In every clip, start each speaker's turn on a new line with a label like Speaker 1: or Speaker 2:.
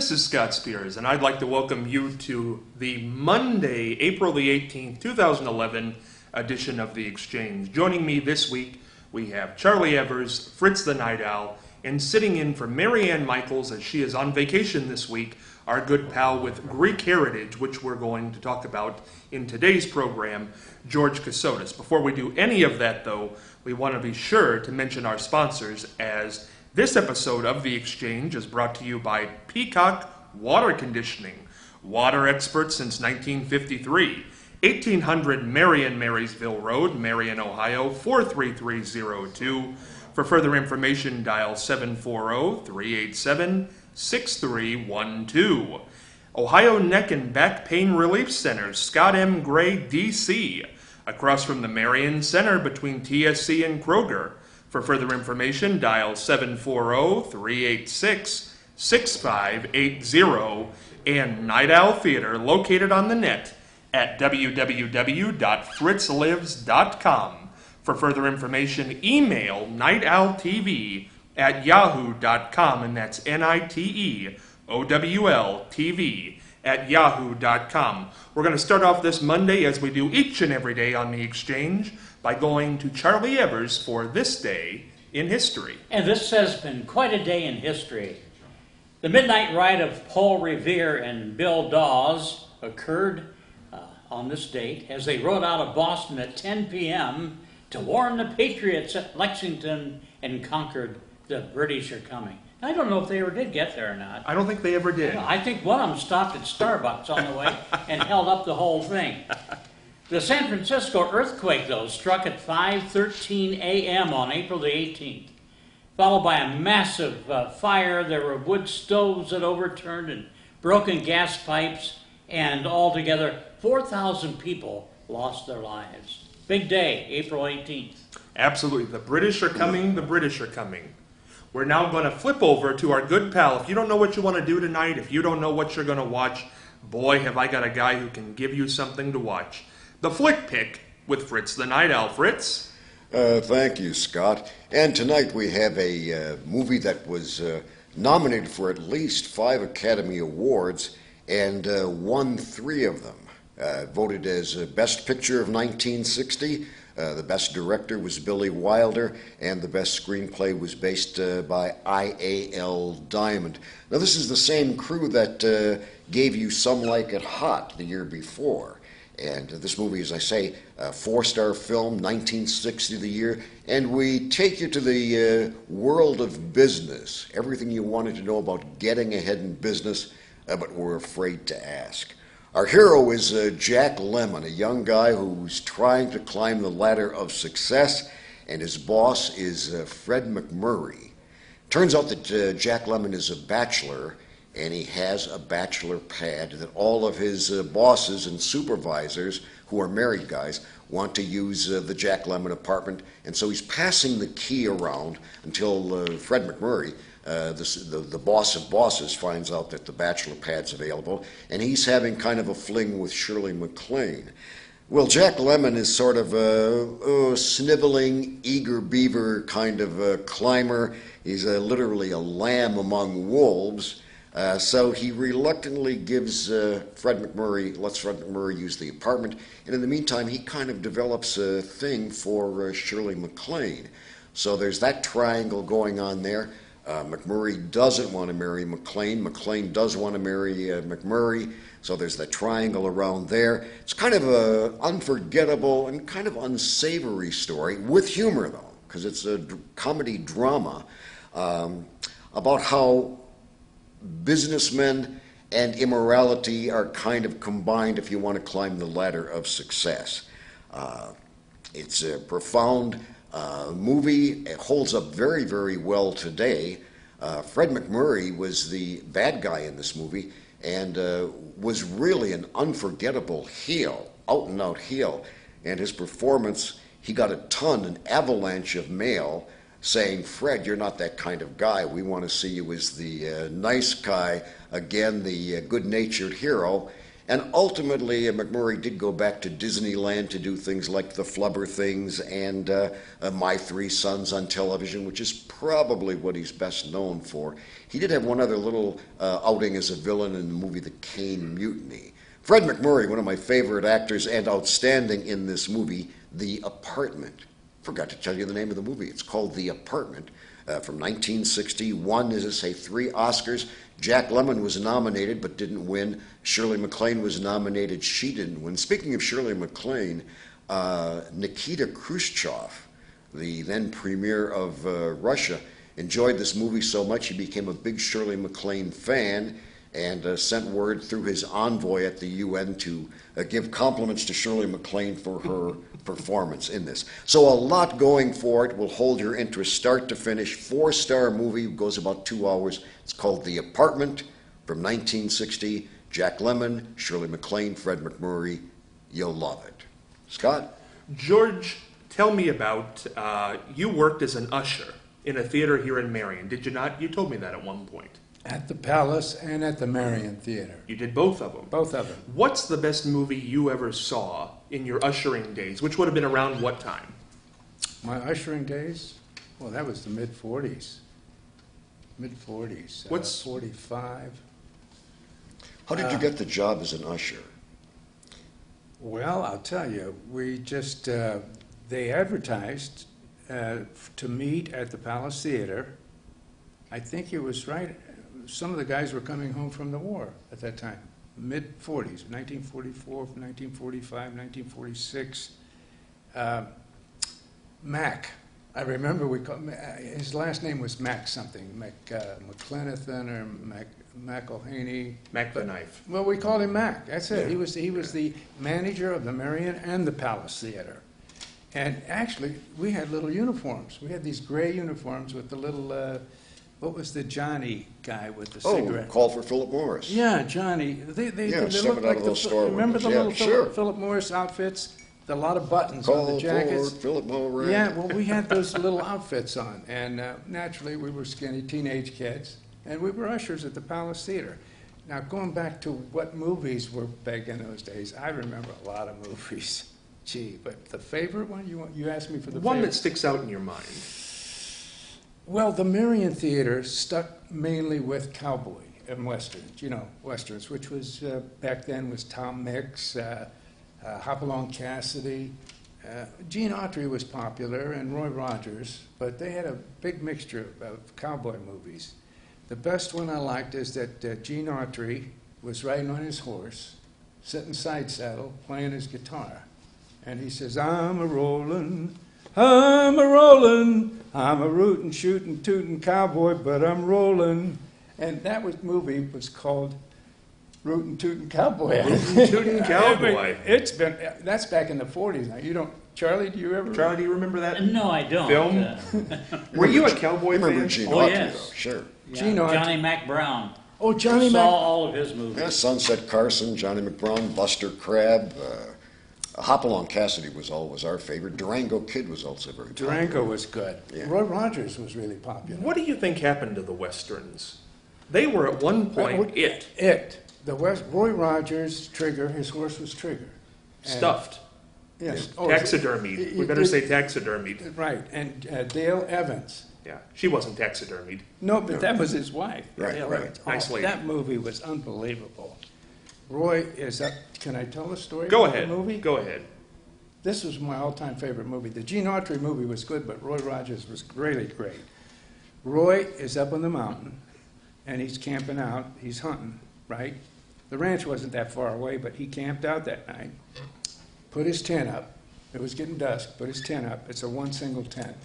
Speaker 1: This is Scott Spears, and I'd like to welcome you to the Monday, April the 18th, 2011 edition of The Exchange. Joining me this week, we have Charlie Evers, Fritz the Night Owl, and sitting in for Marianne Michaels as she is on vacation this week, our good pal with Greek heritage, which we're going to talk about in today's program, George Kasotis. Before we do any of that, though, we want to be sure to mention our sponsors, as this episode of The Exchange is brought to you by Peacock Water Conditioning, water experts since 1953. 1800 Marion Marysville Road, Marion, Ohio, 43302. For further information, dial 740-387-6312. Ohio Neck and Back Pain Relief Center, Scott M. Gray, D.C., across from the Marion Center between TSC and Kroger. For further information, dial 740-386-6580. And Night Owl Theater, located on the net at www.fritzlives.com. For further information, email nightowltv@yahoo.com, and that's NITEOWLTV@yahoo.com. We're going to start off this Monday, as we do each and every day on The Exchange, by going to Charlie Evers for this day in history.
Speaker 2: And this has been quite a day in history. The midnight ride of Paul Revere and Bill Dawes occurred on this date as they rode out of Boston at 10 p.m. to warn the Patriots at Lexington and conquered the British are coming. I don't know if they ever did get there or not.
Speaker 1: I don't think they ever did.
Speaker 2: I think one of them stopped at Starbucks on the way and held up the whole thing. The San Francisco earthquake, though, struck at 5:13 a.m. on April the 18th, followed by a massive fire. There were wood stoves that overturned and broken gas pipes, and altogether 4,000 people lost their lives. Big day, April 18th.
Speaker 1: Absolutely. The British are coming. The British are coming. We're now going to flip over to our good pal. If you don't know what you want to do tonight, if you don't know what you're going to watch, boy, have I got a guy who can give you something to watch. The Flick Pick with Fritz the Night Owl. Fritz?
Speaker 3: Thank you, Scott. And tonight we have a movie that was nominated for at least 5 Academy Awards and won 3 of them. Voted as Best Picture of 1960. The Best Director was Billy Wilder, and the Best Screenplay was based by I.A.L. Diamond. Now, this is the same crew that gave you Some Like It Hot the year before. And this movie, as I say, a 4-star film, 1960 the year, and we take you to the world of business, everything you wanted to know about getting ahead in business, but were afraid to ask. Our hero is Jack Lemmon, a young guy who's trying to climb the ladder of success, and his boss is Fred McMurray. Turns out that Jack Lemmon is a bachelor, and he has a bachelor pad that all of his bosses and supervisors, who are married guys, want to use the Jack Lemmon apartment, and so he's passing the key around until Fred McMurray, the boss of bosses, finds out that the bachelor pad's available, and he's having kind of a fling with Shirley MacLaine. Well, Jack Lemmon is sort of a sniveling, eager beaver kind of climber. He's literally a lamb among wolves. So he reluctantly gives lets Fred McMurray use the apartment, and in the meantime he kind of develops a thing for Shirley MacLaine. So there's that triangle going on there. McMurray doesn't want to marry MacLaine. MacLaine does want to marry McMurray. So there's that triangle around there. It's kind of an unforgettable and kind of unsavory story, with humor though, because it's a comedy drama about how businessmen and immorality are kind of combined if you want to climb the ladder of success. It's a profound movie. It holds up very, very well today. Fred McMurray was the bad guy in this movie and was really an unforgettable heel, out-and-out heel. And his performance, he got an avalanche of mail saying, Fred, you're not that kind of guy. We want to see you as the nice guy, again, the good-natured hero. And ultimately, McMurray did go back to Disneyland to do things like the Flubber Things and My Three Sons on television, which is probably what he's best known for. He did have one other little outing as a villain in the movie The Caine Mutiny. Fred MacMurray, one of my favorite actors and outstanding in this movie, The Apartment. Forgot to tell you the name of the movie. It's called The Apartment. From 1960, won, as I say, 3 Oscars. Jack Lemmon was nominated but didn't win. Shirley MacLaine was nominated. She didn't win. Speaking of Shirley MacLaine, Nikita Khrushchev, the then premier of Russia, enjoyed this movie so much he became a big Shirley MacLaine fan and sent word through his envoy at the UN to give compliments to Shirley MacLaine for her performance in this. So a lot going for it. Will hold your interest start to finish. 4-star movie, goes about 2 hours. It's called The Apartment from 1960. Jack Lemmon, Shirley MacLaine, Fred MacMurray. You'll love it. Scott?
Speaker 1: George, tell me about, you worked as an usher in a theater here in Marion, did you not? You told me that at one point.
Speaker 4: At the Palace and at the Marion Theater.
Speaker 1: You did both of them.
Speaker 4: Both of them.
Speaker 1: What's the best movie you ever saw in your ushering days, which would have been around what time?
Speaker 4: My ushering days? Well, that was the mid-40s. Mid-40s.
Speaker 1: What's-
Speaker 4: 45.
Speaker 3: How did you get the job as an usher?
Speaker 4: Well, I'll tell you, we just, they advertised to meet at the Palace Theater. I think it was right, some of the guys were coming home from the war at that time, mid-40s, 1944, 1945, 1946. Mac, I remember his last name was Mac something, McClenathan or McElhaney.
Speaker 1: Mac the Knife.
Speaker 4: Well, we called him Mac. That's it.
Speaker 3: Yeah.
Speaker 4: He was the manager of the Marion and the Palace Theater. And actually, we had little uniforms. We had these gray uniforms with the little, what was the Johnny guy with the cigarette?
Speaker 3: Call for Philip Morris.
Speaker 4: Yeah, Johnny. They
Speaker 3: stepping
Speaker 4: looked
Speaker 3: out
Speaker 4: like
Speaker 3: of
Speaker 4: the,
Speaker 3: those store
Speaker 4: remember the
Speaker 3: windows.
Speaker 4: little
Speaker 3: Yeah, sure.
Speaker 4: Philip Morris outfits? A lot of buttons on
Speaker 3: Call
Speaker 4: the jackets.
Speaker 3: for Philip Morris.
Speaker 4: Yeah, well, we had those little outfits on, and naturally we were skinny teenage kids, and we were ushers at the Palace Theater. Now, going back to what movies were big in those days, I remember a lot of movies. Gee, but the favorite one, you asked me for the
Speaker 1: One
Speaker 4: favorite.
Speaker 1: that sticks out in your mind.
Speaker 4: Well, the Marion Theater stuck mainly with cowboy and westerns, westerns, which was, back then was Tom Mix, Hopalong Cassidy. Gene Autry was popular and Roy Rogers, but they had a big mixture of cowboy movies. The best one I liked is that Gene Autry was riding on his horse, sitting side saddle, playing his guitar. And he says, I'm a rollin', I'm a rootin', shootin', tootin' cowboy, but I'm rollin'. And that movie was called Rootin' Tootin' Cowboy.
Speaker 1: Rootin' Tootin' Cowboy.
Speaker 4: That's back in the 40s. Now, Charlie, do you ever?
Speaker 1: Charlie, do you remember that
Speaker 2: No, I don't.
Speaker 1: film? Were you a cowboy
Speaker 3: Remember
Speaker 1: fan?
Speaker 3: Gene
Speaker 2: Oh,
Speaker 3: Autry,
Speaker 2: yes.
Speaker 3: though. Sure.
Speaker 4: Gene Autry.
Speaker 2: Johnny Mac Brown.
Speaker 4: Oh, Johnny
Speaker 2: Saw
Speaker 4: Mac.
Speaker 2: all of his movies.
Speaker 3: Yeah, Sunset Carson, Johnny McBrown, Buster Crabbe. Hopalong Cassidy was always our favorite. Durango Kid was also very popular.
Speaker 4: Durango was good.
Speaker 3: Yeah.
Speaker 4: Roy Rogers was really popular.
Speaker 1: What do you think happened to the westerns? They were at one point
Speaker 4: Roy Rogers, Trigger, his horse was Trigger. And-
Speaker 1: stuffed,
Speaker 4: Yes.
Speaker 1: taxidermied. We better say taxidermied.
Speaker 4: Right, and Dale Evans.
Speaker 1: Yeah, she wasn't taxidermied.
Speaker 4: No, but that was his wife.
Speaker 3: Right,
Speaker 4: Dale
Speaker 3: right.
Speaker 4: Evans.
Speaker 1: Nice lady.
Speaker 4: That movie was unbelievable. Roy is up. Can I tell the story
Speaker 1: Go
Speaker 4: about
Speaker 1: ahead.
Speaker 4: the movie?
Speaker 1: Go ahead.
Speaker 4: This was my all-time favorite movie. The Gene Autry movie was good, but Roy Rogers was really great. Roy is up on the mountain, and he's camping out. He's hunting, right? The ranch wasn't that far away, but he camped out that night, put his tent up. It was getting dusk, put his tent up. It's a one single tent,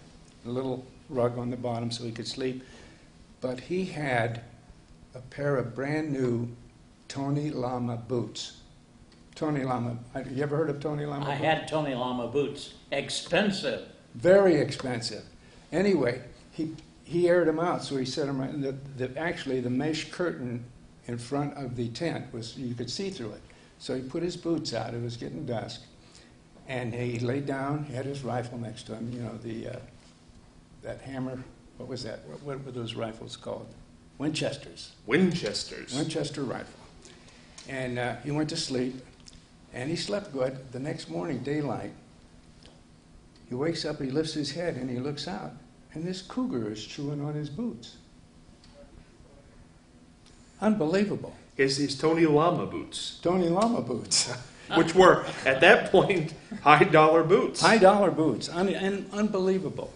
Speaker 4: a little rug on the bottom so he could sleep. But he had a pair of brand new Tony Lama boots. Tony Lama, you ever heard of Tony Lama?
Speaker 2: I had Tony Lama boots. Expensive.
Speaker 4: Very expensive. Anyway, he aired them out, so he set them right. Actually, the mesh curtain in front of the tent was, you could see through it. So he put his boots out. It was getting dusk, and he laid down. He had his rifle next to him. That hammer. What was that? What were those rifles called? Winchesters.
Speaker 1: Winchesters.
Speaker 4: Winchester rifle. And he went to sleep, and he slept good. The next morning, daylight, he wakes up, he lifts his head, and he looks out, and this cougar is chewing on his boots. Unbelievable.
Speaker 1: His Tony Lama boots,
Speaker 4: Tony Lama boots.
Speaker 1: which were, at that point, high-dollar boots.
Speaker 4: High dollar boots. And unbelievable.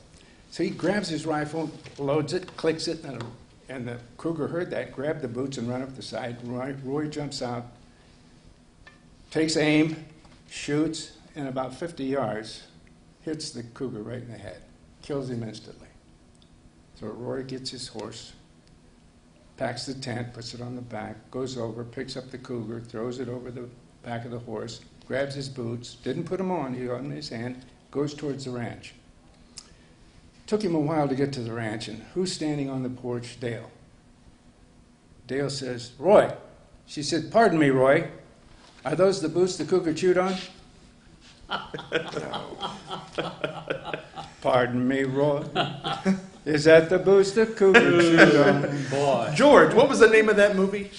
Speaker 4: So he grabs his rifle, loads it, clicks it, and the cougar heard that, grabbed the boots and ran up the side. Roy jumps out, takes aim, shoots, and about 50 yards, hits the cougar right in the head, kills him instantly. So Roy gets his horse, packs the tent, puts it on the back, goes over, picks up the cougar, throws it over the back of the horse, grabs his boots, didn't put them on, he got them in his hand, goes towards the ranch. Took him a while to get to the ranch, and who's standing on the porch? Dale. Dale says, "Roy." She said, "Pardon me, Roy. Are those the boots the cougar chewed on?" No. "Pardon me, Roy. Is that the boots the cougar chewed on?"
Speaker 2: Boy.
Speaker 1: George, what was the name of that movie?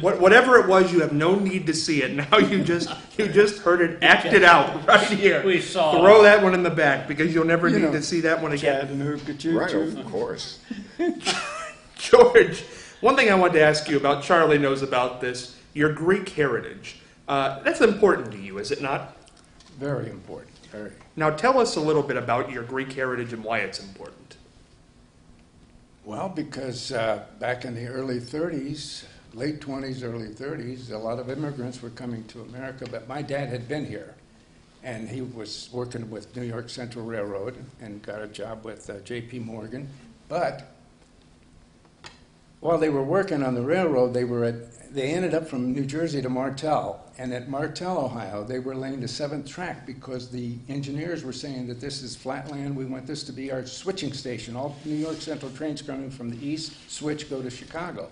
Speaker 1: Whatever it was, you have no need to see it. Now you just heard it acted out right here.
Speaker 2: We saw
Speaker 1: Throw
Speaker 2: it.
Speaker 1: that one in the back because you'll never
Speaker 4: You
Speaker 1: need
Speaker 4: know,
Speaker 1: to see that one again.
Speaker 4: Chattanooga choo
Speaker 3: Right,
Speaker 4: choo.
Speaker 3: of course.
Speaker 1: George, one thing I wanted to ask you about, Charlie knows about this, your Greek heritage. That's important to you, is it not?
Speaker 4: Very important. Very.
Speaker 1: Now tell us a little bit about your Greek heritage and why it's important.
Speaker 4: Well, because back in the early 30s, late 20s, early 30s, a lot of immigrants were coming to America, but my dad had been here, and he was working with New York Central Railroad and got a job with J.P. Morgan. But while they were working on the railroad, they ended up from New Jersey to Martel, and at Martel, Ohio, they were laying the 7th track because the engineers were saying that this is flat land, we want this to be our switching station. All New York Central trains coming from the east switch, go to Chicago.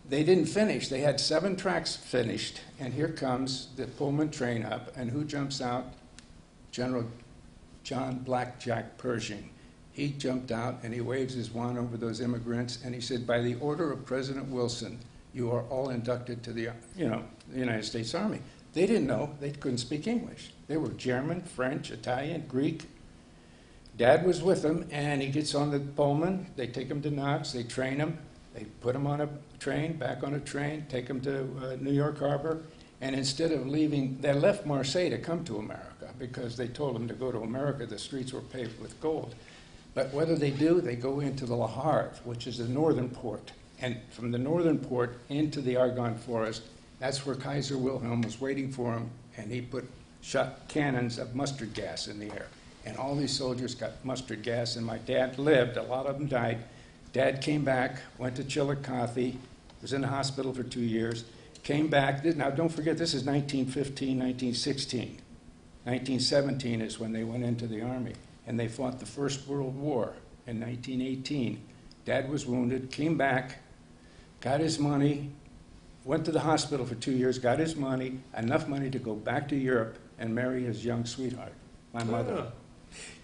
Speaker 4: They didn't finish. They had 7 tracks finished, and here comes the Pullman train up, and who jumps out? General John Blackjack Pershing. He jumped out, and he waves his wand over those immigrants, and he said, "By the order of President Wilson, you are all inducted to the United States Army." They didn't know. They couldn't speak English. They were German, French, Italian, Greek. Dad was with them, and he gets on the Pullman. They take him to Knox. They train him. They put him on a train, back on a train, take him to New York Harbor, and instead of leaving, they left Marseille to come to America because they told them to go to America. The streets were paved with gold. But what do? They go into the Le Havre, which is the northern port. And from the northern port into the Argonne Forest, that's where Kaiser Wilhelm was waiting for him, and he shot cannons of mustard gas in the air. And all these soldiers got mustard gas, and my dad lived. A lot of them died. Dad came back, went to Chillicothe, was in the hospital for 2 years, came back. Now, don't forget, this is 1915, 1916. 1917 is when they went into the Army, and they fought the First World War in 1918. Dad was wounded, came back, got his money, went to the hospital for 2 years, got his money, enough money to go back to Europe and marry his young sweetheart, my mother.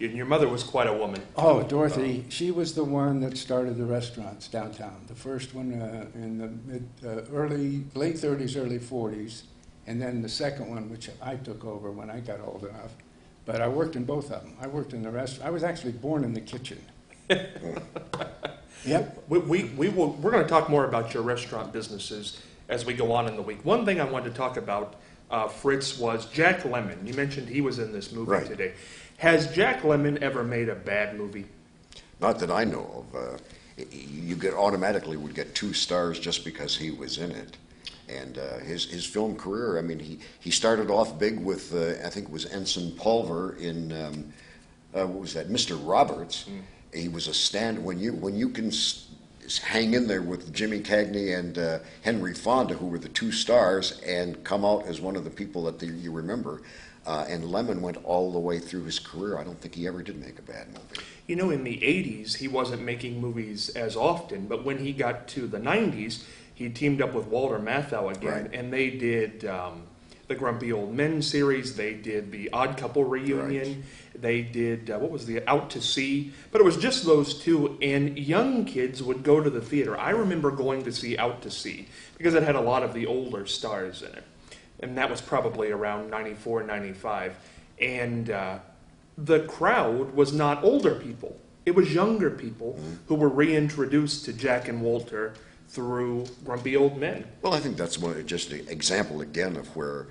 Speaker 1: And your mother was quite a woman.
Speaker 4: Oh, Dorothy, she was the one that started the restaurants downtown. The first one in the late 30s, early 40s, and then the second one, which I took over when I got old enough. But I worked in both of them. I worked in the restaurant. I was actually born in the kitchen. Yep.
Speaker 1: We're going to talk more about your restaurant businesses as we go on in the week. One thing I wanted to talk about, Fritz, was Jack Lemmon. You mentioned he was in this movie
Speaker 3: Right.
Speaker 1: today. Has Jack Lemmon ever made a bad movie?
Speaker 3: Not that I know of. You automatically would get 2 stars just because he was in it. And his film career, I mean, he started off big with, I think it was Ensign Pulver in, what was that, Mr. Roberts. He was a stand, when you can hang in there with Jimmy Cagney and Henry Fonda, who were the 2 stars, and come out as one of the people that you remember. And Lemmon went all the way through his career. I don't think he ever did make a bad movie.
Speaker 1: You know, in the 80s, he wasn't making movies as often, but when he got to the 90s, he teamed up with Walter Matthau again,
Speaker 3: Right.
Speaker 1: and they did the Grumpy Old Men series. They did the Odd Couple reunion. They did, what was the Out to Sea? But it was just those two, and young kids would go to the theater. I remember going to see Out to Sea because it had a lot of the older stars in it. And that was probably around 94, 95. And the crowd was not older people. It was younger people who were reintroduced to Jack and Walter through Grumpy Old Men.
Speaker 3: Well, I think that's just an example again of where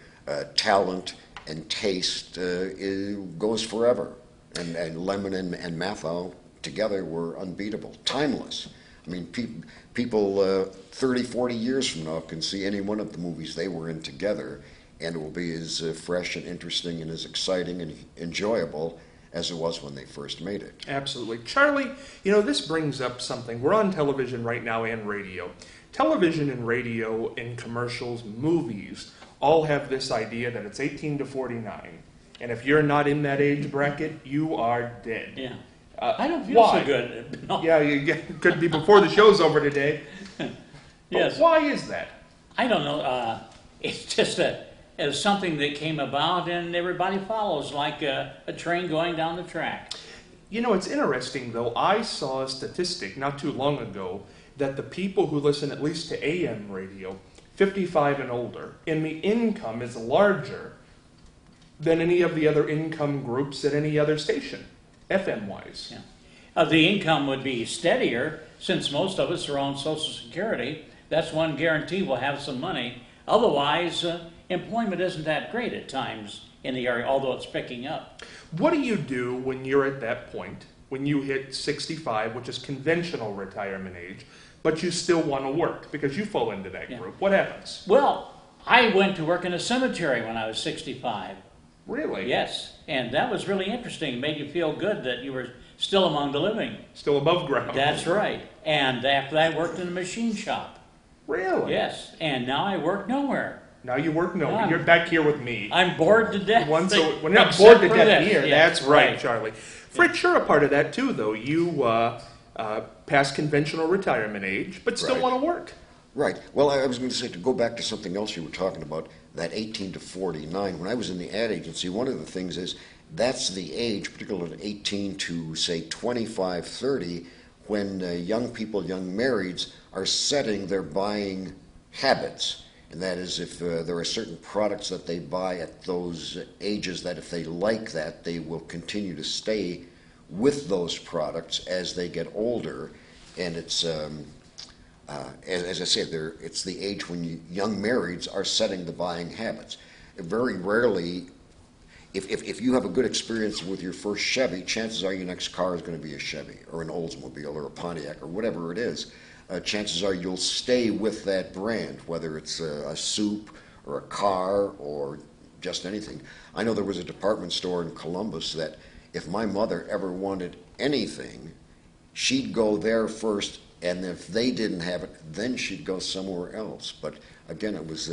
Speaker 3: talent and taste goes forever. And Lemon and Mathau together were unbeatable, timeless. I mean, people 30, 40 years from now can see any one of the movies they were in together, and it will be as fresh and interesting and as exciting and enjoyable as it was when they first made it.
Speaker 1: Absolutely. Charlie, this brings up something. We're on television right now and radio. Television and radio and commercials, movies, all have this idea that it's 18 to 49. And if you're not in that age bracket, you are dead.
Speaker 2: Yeah. I don't feel
Speaker 1: why?
Speaker 2: so good. No.
Speaker 1: Yeah, it could be before the show's over today.
Speaker 2: Yes.
Speaker 1: But why is that?
Speaker 2: I don't know. It's just as something that came about and everybody follows, like a train going down the track.
Speaker 1: It's interesting, though. I saw a statistic not too long ago that the people who listen at least to AM radio, 55 and older, and the income is larger than any of the other income groups at any other station, FM-wise.
Speaker 2: Yeah. The income would be steadier since most of us are on Social Security. That's one guarantee we'll have some money. Otherwise, employment isn't that great at times in the area, although it's picking up.
Speaker 1: What do you do when you're at that point, when you hit 65, which is conventional retirement age, but you still want to work because you fall into that group? What happens?
Speaker 2: Well, I went to work in a cemetery when I was 65.
Speaker 1: Really?
Speaker 2: Yes, and that was really interesting. It made you feel good that you were still among the living.
Speaker 1: Still above ground.
Speaker 2: That's right. And after that, I worked in a machine shop.
Speaker 1: Really?
Speaker 2: Yes, and now I work nowhere.
Speaker 1: Now you work no.
Speaker 2: Yeah.
Speaker 1: You're back here with me.
Speaker 2: I'm bored to death.
Speaker 1: We're not
Speaker 2: Except
Speaker 1: bored to
Speaker 2: for
Speaker 1: death
Speaker 2: this.
Speaker 1: here.
Speaker 2: Yeah,
Speaker 1: That's right, Charlie. Fritz, you're a part of that too, though. You past conventional retirement age, but still
Speaker 3: Right.
Speaker 1: want to work.
Speaker 3: Right. Well, I was going to say, to go back to something else you were talking about, that 18 to 49. When I was in the ad agency, one of the things is that's the age, particularly 18 to, say, 25, 30, when young people, young marrieds, are setting their buying habits. And that is if there are certain products that they buy at those ages that if they like that, they will continue to stay with those products as they get older. And it's, as I said, it's the age when young marrieds are setting the buying habits. Very rarely, if you have a good experience with your first Chevy, chances are your next car is going to be a Chevy or an Oldsmobile or a Pontiac or whatever it is. Chances are you'll stay with that brand, whether it's a soup or a car or just anything. I know there was a department store in Columbus that if my mother ever wanted anything, she'd go there first, and if they didn't have it, then she'd go somewhere else. But again, it was